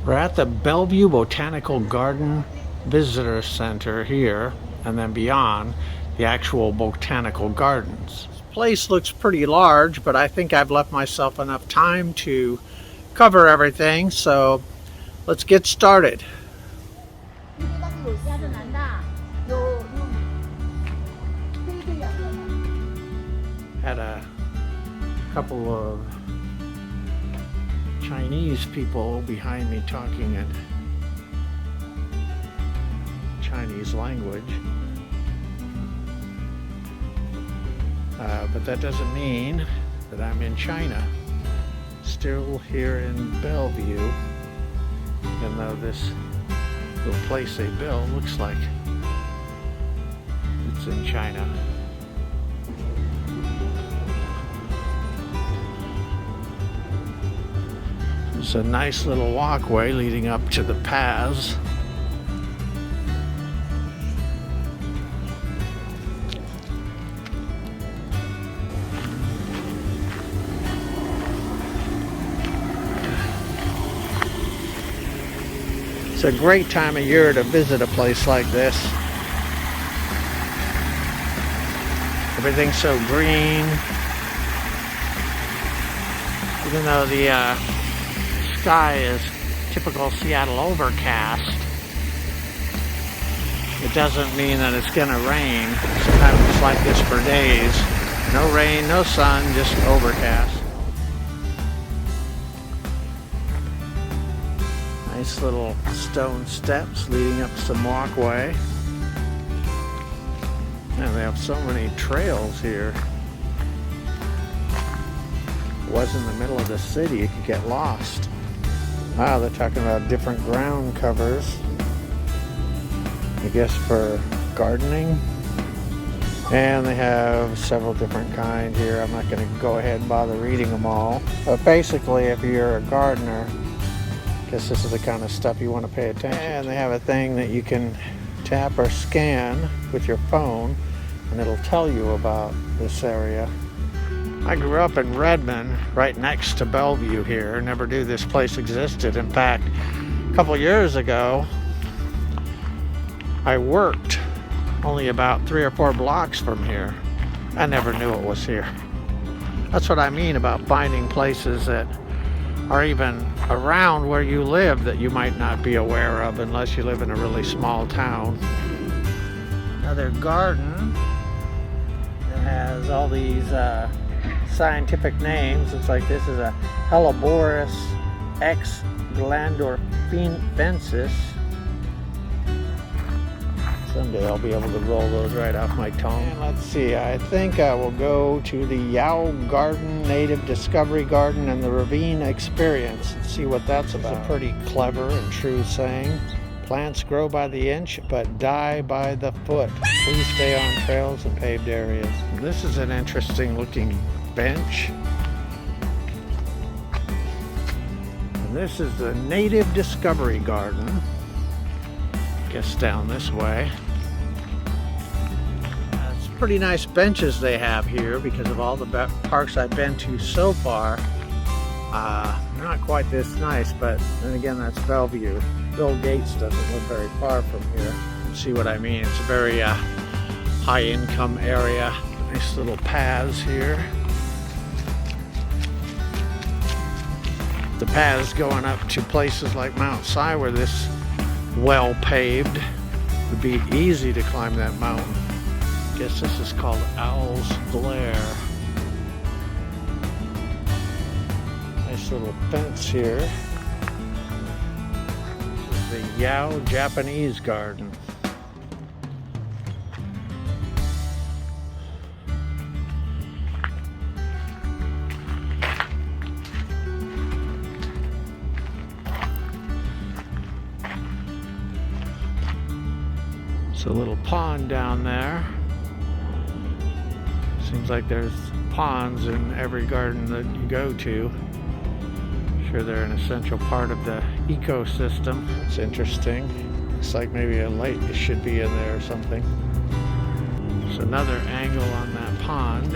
We're at the Bellevue Botanical Garden Visitor Center here, and then beyond the actual botanical gardens. This place looks pretty large, but I think I've left myself enough time to cover everything, so let's get started. Had a couple of Chinese people behind me talking in Chinese language, but that doesn't mean that I'm in China. Still here in Bellevue, even though this little place they built looks like it's in China. It's a nice little walkway leading up to the paths. It's a great time of year to visit a place like this. Everything's so green. Even though the sky is typical Seattle overcast, it doesn't mean that it's gonna rain. Sometimes it's like this for days. No rain, no sun, just overcast. Nice little stone steps leading up some walkway. And they have so many trails here. If it was in the middle of the city, you could get lost. Wow, they're talking about different ground covers, I guess for gardening. And they have several different kinds here. I'm not going to go ahead and bother reading them all. But basically, if you're a gardener, I guess this is the kind of stuff you want to pay attention to. And they have a thing that you can tap or scan with your phone, and it'll tell you about this area. I grew up in Redmond, right next to Bellevue here. Never knew this place existed. In fact, a couple years ago, I worked only about 3 or 4 blocks from here. I never knew it was here. That's what I mean about finding places that are even around where you live that you might not be aware of unless you live in a really small town. Another garden that has all these scientific names. It's like this is a Helleborus X glandorfensis. Someday I'll be able to roll those right off my tongue. And let's see, I think I will go to the Yao Garden Native Discovery Garden and the Ravine Experience and see what that's about. It's a pretty clever and true saying. Plants grow by the inch, but die by the foot. Please stay on trails and paved areas. This is an interesting looking bench. And this is the Native Discovery Garden. I guess down this way. It's pretty nice benches they have here because of all the parks I've been to so far. Not quite this nice, but then again, that's Bellevue. Bill Gates doesn't live very far from here. See what I mean? It's a very high income area. Nice little paths here. The paths going up to places like Mount Si, where this well paved would be easy to climb that mountain. I guess this is called Owl's Glare. Nice little fence here. This is the Yao Japanese Garden. A little pond down there. Seems like there's ponds in every garden that you go to. I'm sure they're an essential part of the ecosystem. It's interesting. Looks like maybe a lake should be in there or something. There's another angle on that pond.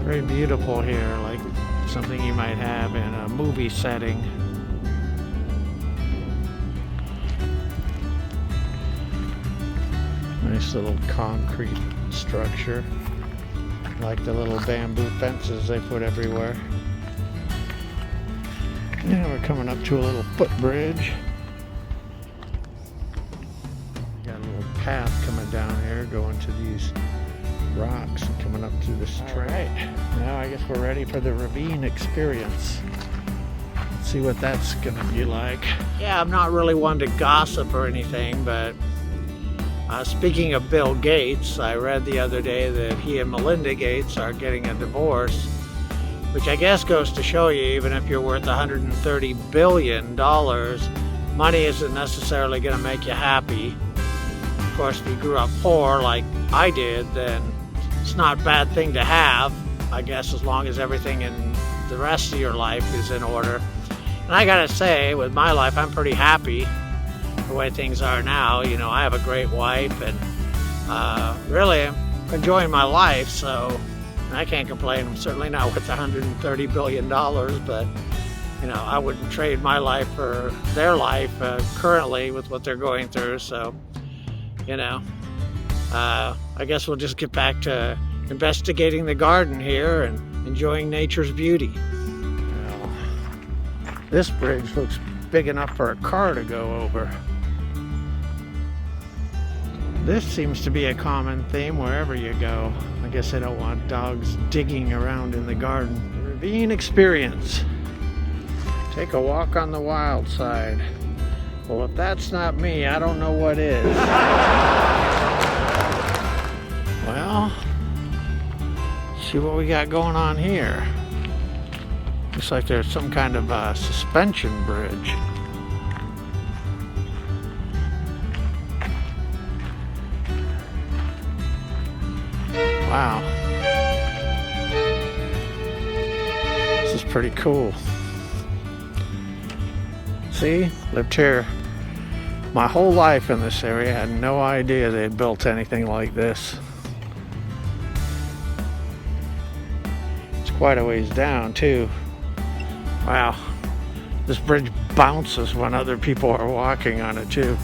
Very beautiful here, like something you might have in a movie setting. Nice little concrete structure, like the little bamboo fences they put everywhere. Now we're coming up to a little footbridge. Got a little path coming down here, going to these rocks and coming up through this trail. Right. Now I guess we're ready for the ravine experience. Let's see what that's gonna be like. Yeah, I'm not really one to gossip or anything, but speaking of Bill Gates, I read the other day that he and Melinda Gates are getting a divorce, which I guess goes to show you, even if you're worth $130 billion, money isn't necessarily going to make you happy. Of course, if you grew up poor like I did, then it's not a bad thing to have, I guess, as long as everything in the rest of your life is in order. And I gotta say, with my life, I'm pretty happy the way things are now. You know, I have a great wife and really I'm enjoying my life, so I can't complain. I'm certainly not worth $130 billion, but you know, I wouldn't trade my life for their life currently with what they're going through. So, you know, I guess we'll just get back to investigating the garden here and enjoying nature's beauty. Well, this bridge looks big enough for a car to go over. This seems to be a common theme wherever you go. I guess they don't want dogs digging around in the garden. The ravine experience. Take a walk on the wild side. Well, if that's not me, I don't know what is. Well, see what we got going on here. Looks like there's some kind of a suspension bridge. Wow. This is pretty cool. See, lived here my whole life in this area. Had no idea they had built anything like this. It's quite a ways down too. Wow. This bridge bounces when other people are walking on it too.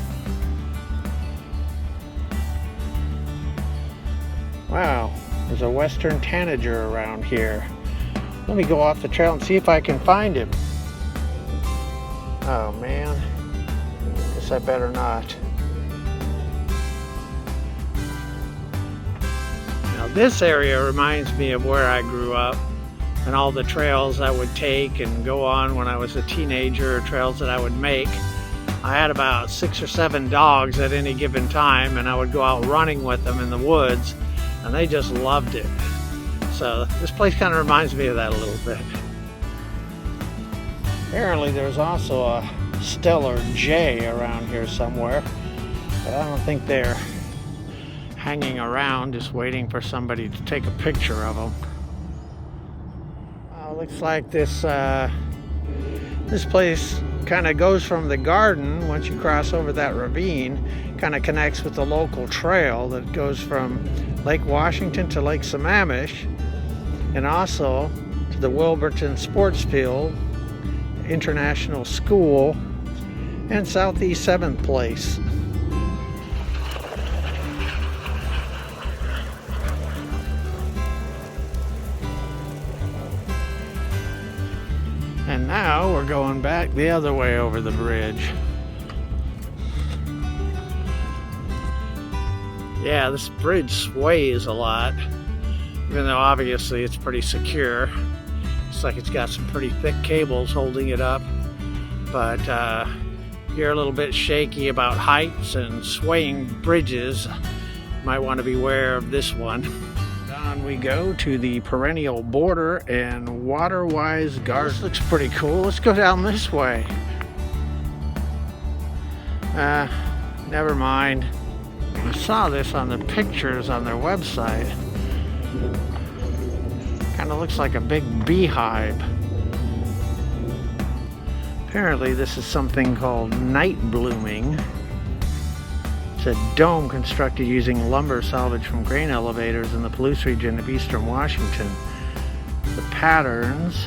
Wow, there's a western tanager around here. Let me go off the trail and see if I can find him. Oh man, guess I better not. Now this area reminds me of where I grew up and all the trails I would take and go on when I was a teenager, trails that I would make. I had about 6 or 7 dogs at any given time, and I would go out running with them in the woods, and they just loved it. So this place kind of reminds me of that a little bit. Apparently there's also a stellar jay around here somewhere, but I don't think they're hanging around just waiting for somebody to take a picture of them. Looks like this place kind of goes from the garden. Once you cross over that ravine, kind of connects with the local trail that goes from Lake Washington to Lake Sammamish, and also to the Wilburton Sports Field, International School, and Southeast 7th Place. And now we're going back the other way over the bridge. Yeah, this bridge sways a lot, even though obviously it's pretty secure. Looks like it's got some pretty thick cables holding it up, but you're a little bit shaky about heights and swaying bridges. You might want to beware of this one. On we go to the perennial border and water-wise garden. This looks pretty cool. Let's go down this way. Never mind. I saw this on the pictures on their website. Kind of looks like a big beehive. Apparently this is something called night blooming. It's a dome constructed using lumber salvaged from grain elevators in the Palouse region of eastern Washington. The patterns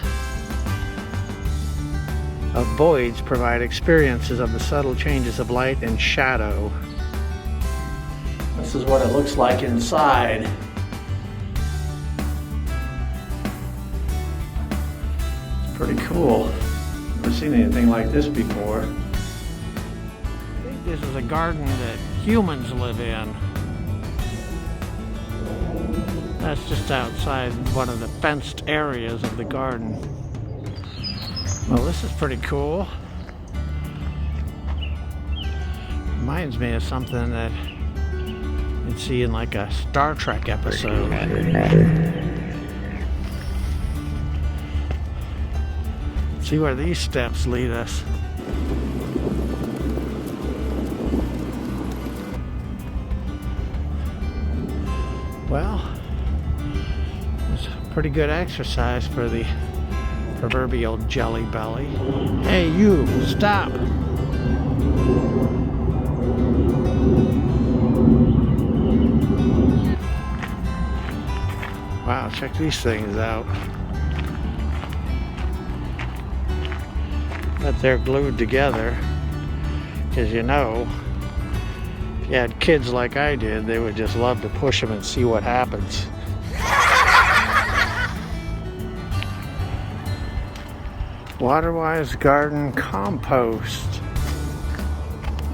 of voids provide experiences of the subtle changes of light and shadow. This is what it looks like inside. It's pretty cool. Never seen anything like this before. I think this is a garden that humans live in. That's just outside one of the fenced areas of the garden. Well, this is pretty cool. Reminds me of something that you'd see in like a Star Trek episode. See where these steps lead us. Well, it's pretty good exercise for the proverbial jelly belly. Hey, you, stop! Wow, check these things out. But they're glued together, because you know, if you had kids like I did, they would just love to push them and see what happens. Waterwise Garden Compost.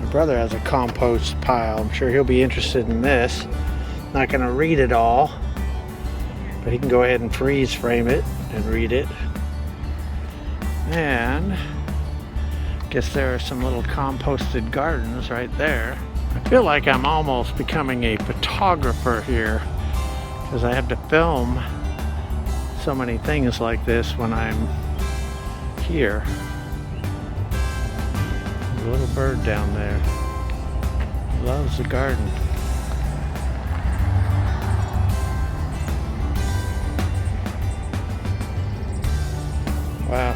My brother has a compost pile. I'm sure he'll be interested in this. Not going to read it all, but he can go ahead and freeze frame it and read it. And I guess there are some little composted gardens right there. I feel like I'm almost becoming a photographer here, because I have to film so many things like this when I'm here. There's a little bird down there. He loves the garden. Wow.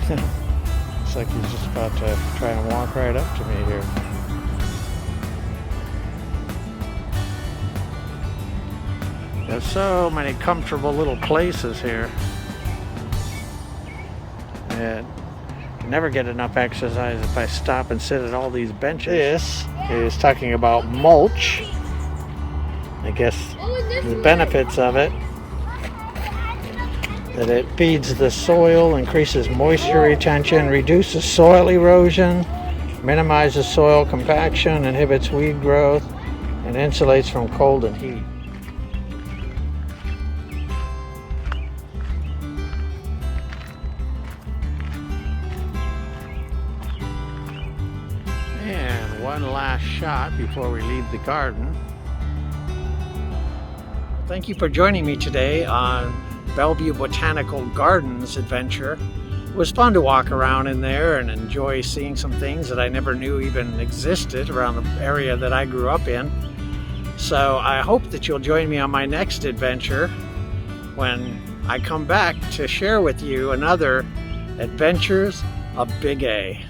Looks like he's just about to try and walk right up to me here. There's so many comfortable little places here. And I never get enough exercise if I stop and sit at all these benches. This is talking about mulch. I guess the benefits of it, that it feeds the soil, increases moisture retention, reduces soil erosion, minimizes soil compaction, inhibits weed growth, and insulates from cold and heat. And one last shot before we leave the garden. Thank you for joining me today on Bellevue Botanical Gardens adventure. It was fun to walk around in there and enjoy seeing some things that I never knew even existed around the area that I grew up in. So I hope that you'll join me on my next adventure when I come back to share with you another Adventures of Big A.